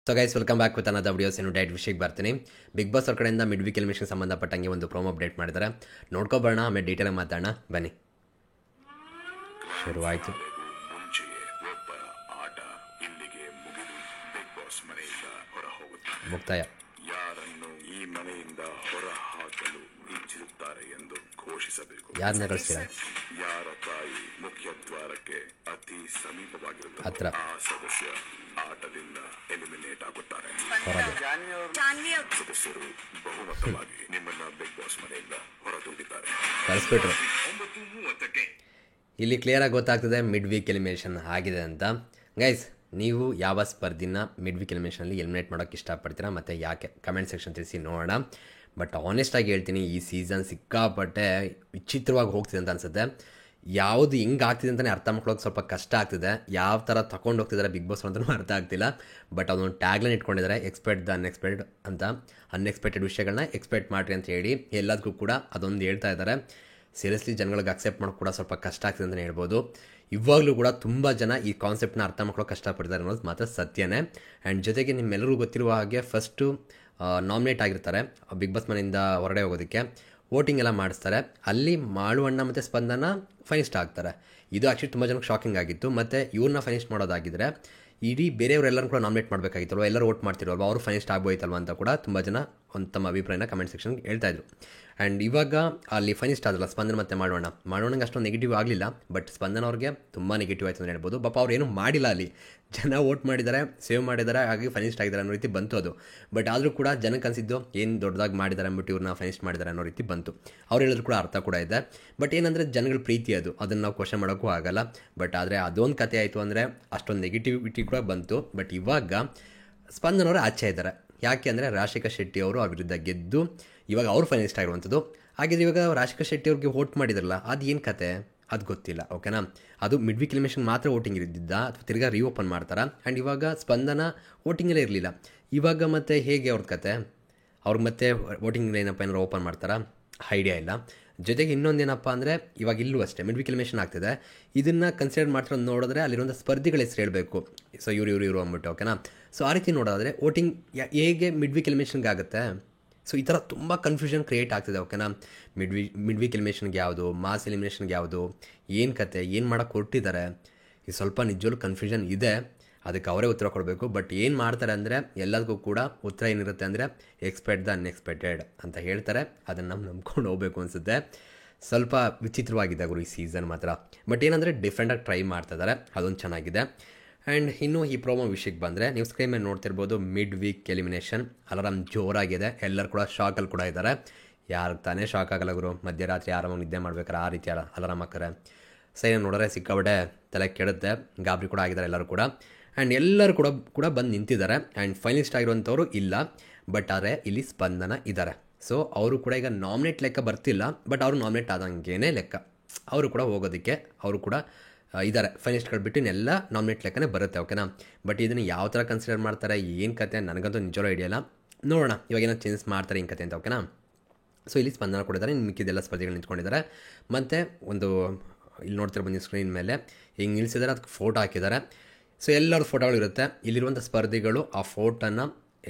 So guys welcome back with ಅನ್ನದ videos ಏನು ಡೈಟ್ ವಿಷಯಕ್ಕೆ ಬರ್ತೀನಿ. ಬಿಗ್ ಬಾಸ್ ಅವ್ರ ಕಡೆಯಿಂದ ಮಿಡ್ ವೀಕ್ ಎಲಿಮಿನೇಷನ್ ಸಂಬಂಧಪಟ್ಟಂಗೆ ಒಂದು ಪ್ರೋಮೋ ಅಪ್ಡೇಟ್ ಮಾಡಿದ್ದಾರೆ. ನೋಡ್ಕೊಬರೋಣ, ಆಮೇಲೆ ಡೀಟೇಲಾಗಿ ಮಾತಾಡೋಣ ಬನ್ನಿ. ಶುರುವಾಯಿತು. ಮುಕ್ತಾಯ. ಯಾರನ್ನು ಈ ಮನೆಯಿಂದ ಹೊರ ಹಾಕಲು ಇಚ್ಛಿಸುತ್ತಾರೆ ಎಂದು ಘೋಷಿಸಬೇಕು. ಯಾರನ್ನ ಕಳಿಸ್ತೀರಾ? ಯಾರ ತಾಯಿ ಮುಖ್ಯ ದ್ವಾರಕ್ಕೆ ಅತಿ ಸಮೀಪವಾಗಿರುತ್ತದೆ ಹತ್ರ ಆ ಸದಸ್ಯ ಆಟದಿಂದ ಎಲಿಮಿನೇಟ್ ಆಗುತ್ತಾರೆ. ಹೊರಗೆ ಸದಸ್ಯರು ಬಹುಮತವಾಗಿ ನಿಮ್ಮನ್ನ ಬಿಗ್ ಬಾಸ್ ಮನೆಯಿಂದ ಹೊರದೂಡಿದ್ದಾರೆ. ಕಳಿಸ್ಬಿಟ್ರು. 9:30ಕ್ಕೆ ಇಲ್ಲಿ ಕ್ಲಿಯರಾಗಿ ಗೊತ್ತಾಗ್ತದೆ ಮಿಡ್ ವೀಕ್ ಎಲಿಮಿನೇಷನ್ ಆಗಿದೆ ಅಂತ. ಗೈಸ್, ನೀವು ಯಾವ ಸ್ಪರ್ಧಿನ ಮಿಡ್ ವೀಕ್ ಎಲಿಮಿನೇಷನಲ್ಲಿ ಎಲಿಮಿನೇಟ್ ಮಾಡೋಕ್ಕೆ ಇಷ್ಟಪಡ್ತೀರಾ ಮತ್ತು ಯಾಕೆ ಕಮೆಂಟ್ ಸೆಕ್ಷನ್ ತಿಳಿಸಿ ನೋಡೋಣ. ಬಟ್ ಆನೆಸ್ಟಾಗಿ ಹೇಳ್ತೀನಿ, ಈ ಸೀಸನ್ ಸಿಕ್ಕಾಪಟ್ಟೆ ವಿಚಿತ್ರವಾಗಿ ಹೋಗ್ತಿದೆ ಅಂತ ಅನಿಸುತ್ತೆ. ಯಾವುದು ಹೆಂಗೆ ಆಗ್ತಿದೆ ಅಂತಲೇ ಅರ್ಥ ಮಾಡ್ಕೊಳ್ಳೋಕೆ ಸ್ವಲ್ಪ ಕಷ್ಟ ಆಗ್ತಿದೆ. ಯಾವ ಥರ ತಗೊಂಡು ಹೋಗ್ತಿದ್ದಾರೆ ಬಿಗ್ ಬಾಸ್ ಅಂತಲೂ ಅರ್ಥ ಆಗ್ತಿಲ್ಲ. ಬಟ್ ಅದೊಂದು ಟ್ಯಾಗ್ಲೈನ್ ಇಟ್ಕೊಂಡಿದ್ದಾರೆ, ಎಕ್ಸ್ಪೆಕ್ಟ್ ದ ಅನ್ಎಕ್ಸ್ಪೆಕ್ಟೆಡ್ ಅಂತ. ಅನ್ಎಕ್ಸ್ಪೆಕ್ಟೆಡ್ ವಿಷಯಗಳನ್ನ ಎಕ್ಸ್ಪೆಕ್ಟ್ ಮಾಡಿರಿ ಅಂತ ಹೇಳಿ ಎಲ್ಲದಕ್ಕೂ ಕೂಡ ಅದೊಂದು ಹೇಳ್ತಾ ಇದ್ದಾರೆ. ಸೀರಿಯಸ್ಲಿ ಜನಗಳಿಗೆ ಅಕ್ಸೆಪ್ಟ್ ಮಾಡೋಕ್ಕೆ ಕೂಡ ಸ್ವಲ್ಪ ಕಷ್ಟ ಆಗ್ತಿದೆ ಅಂತಲೇ ಹೇಳ್ಬೋದು. ಇವಾಗಲೂ ಕೂಡ ತುಂಬ ಜನ ಈ ಕಾನ್ಸೆಪ್ಟನ್ನ ಅರ್ಥ ಮಾಡ್ಕೊಳ್ಳೋಕೆ ಕಷ್ಟಪಡ್ತಾರೆ ಅನ್ನೋದು ಮಾತ್ರ ಸತ್ಯನೇ. ಆ್ಯಂಡ್ ಜೊತೆಗೆ ನಿಮ್ಮೆಲ್ಲರಿಗೂ ಗೊತ್ತಿರುವ ಹಾಗೆ ಫಸ್ಟು ನಾಮಿನೇಟ್ ಆಗಿರ್ತಾರೆ ಬಿಗ್ ಬಾಸ್ ಮನೆಯಿಂದ ಹೊರಗಡೆ ಹೋಗೋದಕ್ಕೆ. ವೋಟಿಂಗ್ ಎಲ್ಲ ಮಾಡಿಸ್ತಾರೆ. ಅಲ್ಲಿ ಮಾಳುವಣ್ಣ ಮತ್ತು ಸ್ಪಂದನ ಫೈನಿಸ್ಟ್ ಆಗ್ತಾರೆ. ಇದು ಆ್ಯಕ್ಚುಲಿ ತುಂಬ ಜನಕ್ಕೆ ಶಾಕಿಂಗ್ ಆಗಿತ್ತು. ಮತ್ತು ಇವ್ರನ್ನ ಫೈನಿಸ್ಟ್ ಮಾಡೋದಾಗಿದ್ದರೆ ಇಡೀ ಬೇರೆಯವರೆಲ್ಲರೂ ಕೂಡ ನಾಮಿನೇಟ್ ಮಾಡಬೇಕಾಗಿತ್ತಲ್ವ, ಎಲ್ಲರೂ ವೋಟ್ ಮಾಡ್ತಿರೋಲ್ವ, ಅವರು ಫೈನಿಸ್ಟ್ ಆಗ್ಬೋಯ್ತಲ್ವ ಅಂತ ಕೂಡ ತುಂಬ ಜನ ಒಂದು ತಮ್ಮ ಅಭಿಪ್ರಾಯನ ಕಮೆಂಟ್ ಸೆಕ್ಷನ್ಗೆ ಹೇಳ್ತಾಯಿದ್ರು. ಆ್ಯಂಡ್ ಇವಾಗ ಅಲ್ಲಿ ಫೈನಿಸ್ಟ್ ಆದಲ್ಲ ಸ್ಪಂದನ ಮತ್ತು ಮಾಡೋಣಂಗೆ ಅಷ್ಟೊಂದು ನೆಗೆಟಿವ್ ಆಗಲಿಲ್ಲ. ಬಟ್ ಸ್ಪಂದನ ಅವ್ರಿಗೆ ತುಂಬ ನೆಗೆಟಿವ್ ಆಯಿತು ಅಂತ ಹೇಳ್ಬೋದು. ಪಾಪ ಅವ್ರು ಏನೂ ಮಾಡಿಲ್ಲ, ಅಲ್ಲಿ ಜನ ವೋಟ್ ಮಾಡಿದ್ದಾರೆ, ಸೇವ್ ಮಾಡಿದ್ದಾರೆ, ಹಾಗೆ ಫೈನಿಸ್ಟ್ ಆಗಿದ್ದಾರೆ ಅನ್ನೋ ರೀತಿ ಬಂತು ಅದು. ಬಟ್ ಆದರೂ ಕೂಡ ಜನಕ್ಕೆ ಅನಿಸಿದ್ದು ಏನು ದೊಡ್ಡದಾಗಿ ಮಾಡಿದ್ದಾರೆ ಅಂದ್ಬಿಟ್ಟು ಇವ್ರನ್ನ ಫೈನಿಸ್ಟ್ ಮಾಡಿದ್ದಾರೆ ಅನ್ನೋ ರೀತಿ ಬಂತು. ಅವ್ರು ಹೇಳಿದ್ರು ಕೂಡ ಅರ್ಥ ಕೂಡ ಇದೆ. ಬಟ್ ಏನಂದರೆ ಜನಗಳ ಪ್ರೀತಿ ಅದನ್ನು ನಾವು ಕ್ವಶನ್ ಮಾಡೋಕ್ಕೂ ಆಗಲ್ಲ. ಬಟ್ ಆದರೆ ಅದೊಂದು ಕತೆ ಆಯಿತು ಅಂದರೆ ಅಷ್ಟೊಂದು ನೆಗೆಟಿವಿಟಿ ಕೂಡ ಬಂತು. ಬಟ್ ಇವಾಗ ಸ್ಪಂದನವರು ಆಚೆ ಇದ್ದಾರೆ. ಯಾಕೆ ಅಂದರೆ ರಾಜಶೇಖರ್ ಶೆಟ್ಟಿ ಅವರು ಆ ವಿರುದ್ಧ ಗೆದ್ದು ಇವಾಗ ಅವ್ರು ಫೈನಲಿಸ್ಟ್ ಆಗಿರುವಂಥದ್ದು. ಹಾಗಿದ್ರೆ ಇವಾಗ ರಾಜಶೇಖರ್ ಶೆಟ್ಟಿ ಅವ್ರಿಗೆ ವೋಟ್ ಮಾಡಿದ್ರಲ್ಲ, ಅದು ಏನು ಕತೆ ಅದು ಗೊತ್ತಿಲ್ಲ. ಓಕೆನಾ, ಅದು ಮಿಡ್ ವೀಕ್ ಎಲಿಮಿನೇಷನ್ ಮಾತ್ರ ವೋಟಿಂಗ್ ಇದ್ದಿದ್ದ ಅಥವಾ ತಿರ್ಗಾ ರೀಓಪನ್ ಮಾಡ್ತಾರೆ. ಆ್ಯಂಡ್ ಇವಾಗ ಸ್ಪಂದನ ವೋಟಿಂಗಲ್ಲೇ ಇರಲಿಲ್ಲ. ಇವಾಗ ಮತ್ತೆ ಹೇಗೆ ಅವ್ರದ್ದು ಕತೆ? ಅವ್ರಿಗೆ ಮತ್ತೆ ವೋಟಿಂಗ್ ಏನಪ್ಪ ಏನಾರು ಓಪನ್ ಮಾಡ್ತಾರಾ? ಐಡಿಯಾ ಇಲ್ಲ. ಜೊತೆಗೆ ಇನ್ನೊಂದೇನಪ್ಪ ಅಂದರೆ ಇವಾಗ ಇಲ್ಲೂ ಅಷ್ಟೇ ಮಿಡ್ ವೀಕ್ ಎಲಿಮಿನೇಷನ್ ಆಗ್ತಿದೆ. ಇದನ್ನು ಕನ್ಸಿಡರ್ ಮಾಡ್ತಾರೆ ನೋಡಿದ್ರೆ ಅಲ್ಲಿರುವಂಥ ಸ್ಪರ್ಧಿಗಳ ಹೆಸರು ಹೇಳಬೇಕು. ಸೊ ಇವರು ಅಂದ್ಬಿಟ್ಟು. ಓಕೆನಾ, ಸೊ ಆ ರೀತಿ ನೋಡೋದಾದರೆ ವೋಟಿಂಗ್ ಹೇಗೆ ಮಿಡ್ ವೀಕ್ ಎಲಿಮಿನೇಷನ್ಗೆ ಆಗುತ್ತೆ? ಸೊ ಈ ಥರ ತುಂಬ ಕನ್ಫ್ಯೂಷನ್ ಕ್ರಿಯೇಟ್ ಆಗ್ತಿದೆ. ಓಕೆನಾ, ಮಿಡ್ ವೀಕ್ ಎಲಿಮಿನೇಷನ್ಗೆ ಯಾವುದು, ಮಾಸ್ ಎಲಿಮಿನೇಷನ್ಗೆ ಯಾವುದು, ಏನು ಕತೆ, ಏನು ಮಾಡೋಕ್ಕೆ ಹೊರಟಿದ್ದಾರೆ, ಈ ಸ್ವಲ್ಪ ನಿಜವಲ್ಲೂ ಕನ್ಫ್ಯೂಷನ್ ಇದೆ. ಅದಕ್ಕೆ ಅವರೇ ಉತ್ತರ ಕೊಡಬೇಕು. ಬಟ್ ಏನು ಮಾಡ್ತಾರೆ ಅಂದರೆ ಎಲ್ಲದಕ್ಕೂ ಕೂಡ ಉತ್ತರ ಏನಿರುತ್ತೆ ಅಂದರೆ ಎಕ್ಸ್ಪೆಕ್ಟ್ ದ ಅನ್ಎಕ್ಸ್ಪೆಕ್ಟೆಡ್ ಅಂತ ಹೇಳ್ತಾರೆ. ಅದನ್ನು ನಾವು ನಂಬ್ಕೊಂಡು ಹೋಗಬೇಕು ಅನಿಸುತ್ತೆ. ಸ್ವಲ್ಪ ವಿಚಿತ್ರವಾಗಿದೆ ಗುರು ಈ ಸೀಸನ್ ಮಾತ್ರ. ಬಟ್ ಏನಂದರೆ ಡಿಫ್ರೆಂಟಾಗಿ ಟ್ರೈ ಮಾಡ್ತಿದ್ದಾರೆ, ಅದೊಂದು ಚೆನ್ನಾಗಿದೆ. ಆ್ಯಂಡ್ ಇನ್ನೂ ಈ ಪ್ರೋಮೋ ವಿಷಯಕ್ಕೆ ಬಂದರೆ ನೀವು ಸ್ಕ್ರೀನ್ ಮೇಲೆ ನೋಡ್ತಿರ್ಬೋದು, ಮಿಡ್ ವೀಕ್ ಎಲಿಮಿನೇಷನ್ ಅಲಾರಾಮ್ ಜೋರಾಗಿದೆ. ಎಲ್ಲರೂ ಕೂಡ ಶಾಕಲ್ಲಿ ಕೂಡ ಇದ್ದಾರೆ. ಯಾರಿಗೆ ತಾನೇ ಶಾಕ್ ಆಗಲ್ಲ ಗುರು, ಮಧ್ಯರಾತ್ರಿ ಆರಾಮಾಗಿ ನಿದ್ದೆ ಮಾಡ್ಬೇಕಾರೆ ಆ ರೀತಿ ಅಲಾರಾಮ್ ಹಾಕ್ತಾರೆ. ಸೈನ್ ನೋಡಿದ್ರೆ ಸಿಕ್ಕಾಬಟ್ಟೆ ತಲೆ ಕೆಡುತ್ತೆ. ಗಾಬರಿ ಕೂಡ ಆಗಿದ್ದಾರೆ ಎಲ್ಲರೂ ಕೂಡ. ಆ್ಯಂಡ್ ಎಲ್ಲರೂ ಕೂಡ ಬಂದು ನಿಂತಿದ್ದಾರೆ. ಆ್ಯಂಡ್ ಫೈನಲಿಸ್ಟ್ ಆಗಿರುವಂಥವ್ರು ಇಲ್ಲ. ಬಟ್ ಆದರೆ ಇಲ್ಲಿ ಸ್ಪಂದನ ಇದ್ದಾರೆ. ಸೊ ಅವರು ಕೂಡ ಈಗ ನಾಮಿನೇಟ್ ಲೆಕ್ಕ ಬರ್ತಿಲ್ಲ. ಬಟ್ ಅವರು ನಾಮಿನೇಟ್ ಆದಂಗೇ ಲೆಕ್ಕ. ಅವರು ಕೂಡ ಹೋಗೋದಕ್ಕೆ ಅವರು ಕೂಡ ಇದ್ದಾರೆ. ಫೈನಲಿಸ್ಟ್ಗಳು ಬಿಟ್ಟು ಇನ್ನೆಲ್ಲ ನಾಮಿನೇಟ್ ಲೆಕ್ಕನೇ ಬರುತ್ತೆ. ಓಕೆನಾ, ಬಟ್ ಇದನ್ನು ಯಾವ ಥರ ಕನ್ಸಿಡರ್ ಮಾಡ್ತಾರೆ, ಏನು ಕತೆ ನನಗಂತೂ ನಿಜವೂ ಐಡಿಯಾ ಇಲ್ಲ. ನೋಡೋಣ ಇವಾಗ ಏನೋ ಚೇಂಜಸ್ ಮಾಡ್ತಾರೆ ಏನು ಕತೆ ಅಂತ. ಓಕೆನಾ, ಸೊ ಇಲ್ಲಿ ಸ್ಪಂದನ ಕೊಡಿದ್ದಾರೆ. ಇನ್ನು ಮಿಕ್ಕಿದೆಲ್ಲ ಸ್ಪರ್ಧಿಗಳು ನಿಂತ್ಕೊಂಡಿದ್ದಾರೆ. ಮತ್ತು ಒಂದು ಇಲ್ಲಿ ನೋಡ್ತಿರ್ಬೋದು ಸ್ಕ್ರೀನ್ ಮೇಲೆ ಹಿಂಗೆ ನಿಲ್ಲಿಸಿದ್ದಾರೆ, ಅದಕ್ಕೆ ಫೋಟೋ ಹಾಕಿದ್ದಾರೆ. ಸೊ ಎಲ್ಲರ ಫೋಟೋಗಳು ಇರುತ್ತೆ. ಇಲ್ಲಿರುವಂಥ ಸ್ಪರ್ಧಿಗಳು ಆ ಫೋಟೋನ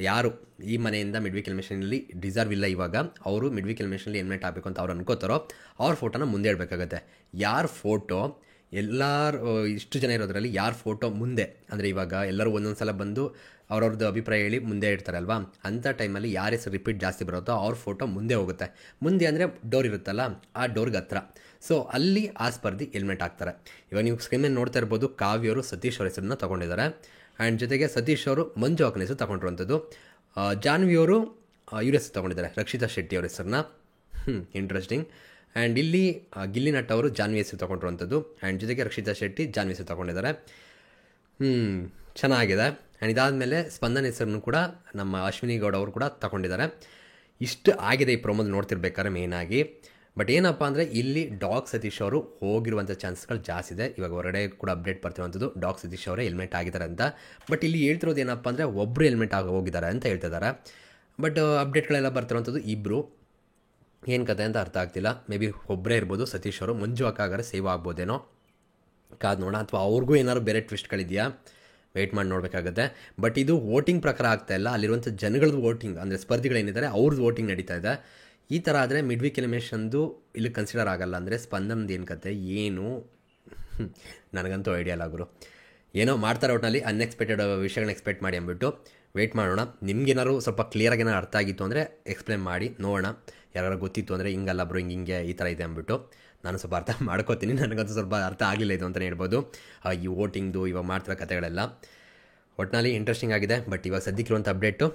ಯಾರು ಈ ಮನೆಯಿಂದ ಮಿಡ್ ವೀಕ್ ಎಲಿಮಿನೇಷನಲ್ಲಿ ಡಿಸರ್ವ್ ಇಲ್ಲ, ಇವಾಗ ಅವರು ಮಿಡ್ ವೀಕ್ ಎಲಿಮಿನೇಷನಲ್ಲಿ ಎಲಿಮಿನೇಟ್ ಆಗಬೇಕು ಅಂತ ಅವ್ರು ಅನ್ಕೋತಾರೋ ಅವ್ರ ಫೋಟೋನ ಮುಂದೆ ಇಡಬೇಕಾಗತ್ತೆ. ಯಾರ ಫೋಟೋ ಎಲ್ಲರೂ ಇಷ್ಟು ಜನ ಇರೋದ್ರಲ್ಲಿ ಯಾರ ಫೋಟೋ ಮುಂದೆ ಅಂದರೆ ಇವಾಗ ಎಲ್ಲರೂ ಒಂದೊಂದು ಸಲ ಬಂದು ಅವ್ರವ್ರದ್ದು ಅಭಿಪ್ರಾಯ ಹೇಳಿ ಮುಂದೆ ಇಡ್ತಾರೆ ಅಲ್ವಾ, ಅಂಥ ಟೈಮಲ್ಲಿ ಯಾರ ಹೆಸರು ರಿಪೀಟ್ ಜಾಸ್ತಿ ಬರುತ್ತೋ ಅವ್ರ ಫೋಟೋ ಮುಂದೆ ಹೋಗುತ್ತೆ. ಮುಂದೆ ಅಂದರೆ ಡೋರ್ ಇರುತ್ತಲ್ಲ, ಆ ಡೋರ್ಗೆ ಹತ್ರ. ಸೊ ಅಲ್ಲಿ ಆ ಸ್ಪರ್ಧಿ ಎಲಿಮಿನೇಟ್ ಆಗ್ತಾರೆ. ಇವಾಗ ನೀವು ಸ್ಕ್ರೀನ್ ಮೇಲೆ ನೋಡ್ತಾ ಇರ್ಬೋದು, ಕಾವ್ಯವರು ಸತೀಶ್ ಅವ್ರ ಹೆಸರನ್ನ ತೊಗೊಂಡಿದ್ದಾರೆ. ಆ್ಯಂಡ್ ಜೊತೆಗೆ ಸತೀಶ್ ಅವರು ಮಂಜು ಅಕ್ಕನ ಹೆಸರು ತೊಗೊಂಡಿರುವಂಥದ್ದು. ಜಾನ್ವಿಯವರು ಇವ್ರ ಹೆಸರು ತೊಗೊಂಡಿದ್ದಾರೆ, ರಕ್ಷಿತಾ ಶೆಟ್ಟಿ ಅವ್ರ ಹೆಸರನ್ನ. ಇಂಟ್ರೆಸ್ಟಿಂಗ್. ಆ್ಯಂಡ್ ಇಲ್ಲಿ ಗಿಲ್ಲಿ ನಟ್ ಅವರು ಜಾನ್ವಿ ಹೆಸರು ತೊಗೊಂಡಿರುವಂಥದ್ದು. ಆ್ಯಂಡ್ ಜೊತೆಗೆ ರಕ್ಷಿತಾ ಶೆಟ್ಟಿ ಜಾನ್ವಿ ಹೆಸರು ತೊಗೊಂಡಿದ್ದಾರೆ. ಚೆನ್ನಾಗಿದೆ. ಆ್ಯಂಡ್ ಇದಾದಮೇಲೆ ಸ್ಪಂದನ ಹೆಸರನ್ನು ಕೂಡ ನಮ್ಮ ಅಶ್ವಿನಿ ಗೌಡ ಅವರು ಕೂಡ ತಗೊಂಡಿದ್ದಾರೆ. ಇಷ್ಟು ಆಗಿದೆ ಈ ಪ್ರೋಮೋದಲ್ಲಿ ನೋಡ್ತಿರ್ಬೇಕಾದ್ರೆ ಮೇಯ್ನಾಗಿ. ಬಟ್ ಏನಪ್ಪ ಅಂದರೆ ಇಲ್ಲಿ ಡಾಗ್ ಸತೀಶ್ ಅವರು ಹೋಗಿರುವಂಥ ಚಾನ್ಸ್ಗಳು ಜಾಸ್ತಿ ಇದೆ. ಇವಾಗ ಹೊರಗಡೆ ಕೂಡ ಅಪ್ಡೇಟ್ ಬರ್ತಿರುವಂಥದ್ದು ಡಾಗ್ ಸತೀಶ್ ಅವರೇ ಎಲಿಮಿನೇಟ್ ಆಗಿದ್ದಾರೆ ಅಂತ. ಬಟ್ ಇಲ್ಲಿ ಹೇಳ್ತಿರೋದು ಏನಪ್ಪ ಅಂದರೆ ಒಬ್ಬರು ಎಲಿಮಿನೇಟ್ ಹೋಗಿದ್ದಾರೆ ಅಂತ ಹೇಳ್ತಿದ್ದಾರೆ. ಬಟ್ ಅಪ್ಡೇಟ್ಗಳೆಲ್ಲ ಬರ್ತಿರುವಂಥದ್ದು ಇಬ್ಬರು. ಏನು ಕತೆ ಅಂತ ಅರ್ಥ ಆಗ್ತಿಲ್ಲ. ಮೇ ಬಿ ಒಬ್ಬರೇ ಇರ್ಬೋದು ಸತೀಶ್ ಅವರು. ಮಂಜು ಅಕ್ಕಾಗಾರೆ ಸೇವ್ ಆಗ್ಬೋದೇನೋ, ಕಾದು ನೋಡ. ಅಥವಾ ಅವ್ರಿಗೂ ಏನಾದ್ರು ಬೇರೆ ಟ್ವಿಸ್ಟ್ಗಳಿದೆಯಾ ವೆಯ್ಟ್ ಮಾಡಿ ನೋಡಬೇಕಾಗುತ್ತೆ. ಬಟ್ ಇದು ವೋಟಿಂಗ್ ಪ್ರಕಾರ ಆಗ್ತಾ ಇಲ್ಲ, ಅಲ್ಲಿರುವಂಥ ಜನಗಳದ್ದು ವೋಟಿಂಗ್ ಅಂದರೆ ಸ್ಪರ್ಧಿಗಳೇನಿದ್ದಾರೆ ಅವ್ರದ್ದು ವೋಟಿಂಗ್ ನಡೀತಾ ಇದೆ. ಈ ಥರ ಆದರೆ ಮಿಡ್ ವೀಕ್ ಎಲಿಮಿನೇಷನ್ದು ಇಲ್ಲಿ ಕನ್ಸಿಡರ್ ಆಗಲ್ಲ. ಅಂದರೆ ಸ್ಪಂದನದ ಏನು ಕತೆ ಏನು ನನಗಂತೂ ಐಡಿಯಾ ಇಲ್ಲ ಗುರು. ಏನೋ ಮಾಡ್ತಾರೆ ಒಟ್ಟಿನಲ್ಲಿ ಅನ್ಎಕ್ಸ್ಪೆಕ್ಟೆಡ್ ವಿಷಯಗಳನ್ನ ಎಕ್ಸ್ಪೆಕ್ಟ್ ಮಾಡಿ ಅಂದ್ಬಿಟ್ಟು ವೆಯ್ಟ್ ಮಾಡೋಣ. ನಿಮ್ಗೇನಾದ್ರು ಸ್ವಲ್ಪ ಕ್ಲಿಯರಾಗಿ ಏನಾರು ಅರ್ಥ ಆಗಿತ್ತು ಅಂದರೆ ಎಕ್ಸ್ಪ್ಲೇನ್ ಮಾಡಿ ನೋಡೋಣ. ಯಾರು ಗೊತ್ತಿತ್ತು ಅಂದರೆ ಹಿಂಗಲ್ಲ ಬ್ರೋ ಹಿಂಗೆ ಈ ಥರ ಇದೆ ಅಂದ್ಬಿಟ್ಟು ನಾನು ಸ್ವಲ್ಪ ಅರ್ಥ ಮಾಡ್ಕೋತೀನಿ. ನನಗಂತೂ ಸ್ವಲ್ಪ ಅರ್ಥ ಆಗಲಿಲ್ಲ ಇದು ಅಂತಲೇ ಹೇಳ್ಬೋದು. ಈ ವೋಟಿಂಗ್ದು ಇವಾಗ ಮಾಡ್ತಿರೋ ಕಥೆಗಳೆಲ್ಲ ಒಟ್ಟಿನಲ್ಲಿ ಇಂಟ್ರೆಸ್ಟಿಂಗ್ ಆಗಿದೆ. ಬಟ್ ಇವಾಗ ಸದ್ಯಕ್ಕಿರುವಂಥ ಅಪ್ಡೇಟು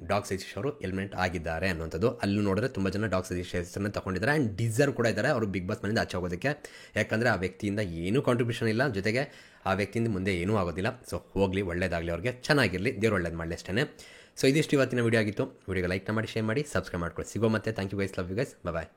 ಡಾಗ್ ಸತೀಶ್ ಅವರು ಎಲಿಮಿನೇಟ್ ಆಗಿದ್ದಾರೆ ಅನ್ನೋಂಥದ್ದು. ಅಲ್ಲೂ ನೋಡಿದ್ರೆ ತುಂಬ ಜನ ಡಾಗ್ ಸತೀಶ್ ಹೆಸರನ್ನ ತೊಗೊಂಡಿದ್ದಾರೆ ಆ್ಯಂಡ್ ಡಿಸರ್ವ್ ಕೂಡ ಇದ್ದಾರೆ ಅವರು ಬಿಗ್ ಬಾಸ್ ಮನೆಯಿಂದ ಆಚೆ ಹೋಗೋದಕ್ಕೆ. ಯಾಕಂದರೆ ಆ ವ್ಯಕ್ತಿಯಿಂದ ಏನೂ ಕಾಂಟ್ರಿಬ್ಯೂಷನ್ ಇಲ್ಲ, ಜೊತೆಗೆ ಆ ವ್ಯಕ್ತಿಯಿಂದ ಮುಂದೆ ಏನೂ ಆಗೋದಿಲ್ಲ. ಸೊ ಹೋಗಲಿ, ಒಳ್ಳೇದಾಗಲಿ, ಅವ್ರಿಗೆ ಚೆನ್ನಾಗಿರಲಿ, ದೇವ್ರು ಒಳ್ಳೇದು ಮಾಡಲಿ ಅಷ್ಟೇ. ಸೊ ಇದಿಷ್ಟು ಇವತ್ತಿನ ವೀಡಿಯೋ ಆಗಿತ್ತು. ವೀಡಿಯೋಗೆ ಲೈಕ್ ಮಾಡಿ, ಶೇರ್ ಮಾಡಿ, ಸಬ್ಸ್ಕ್ರೈಬ್ ಮಾಡ್ಕೊಳ್ಳಿ. ಸಿಗೋ ಮತ್ತೆ. Thank you guys, love you guys, bye.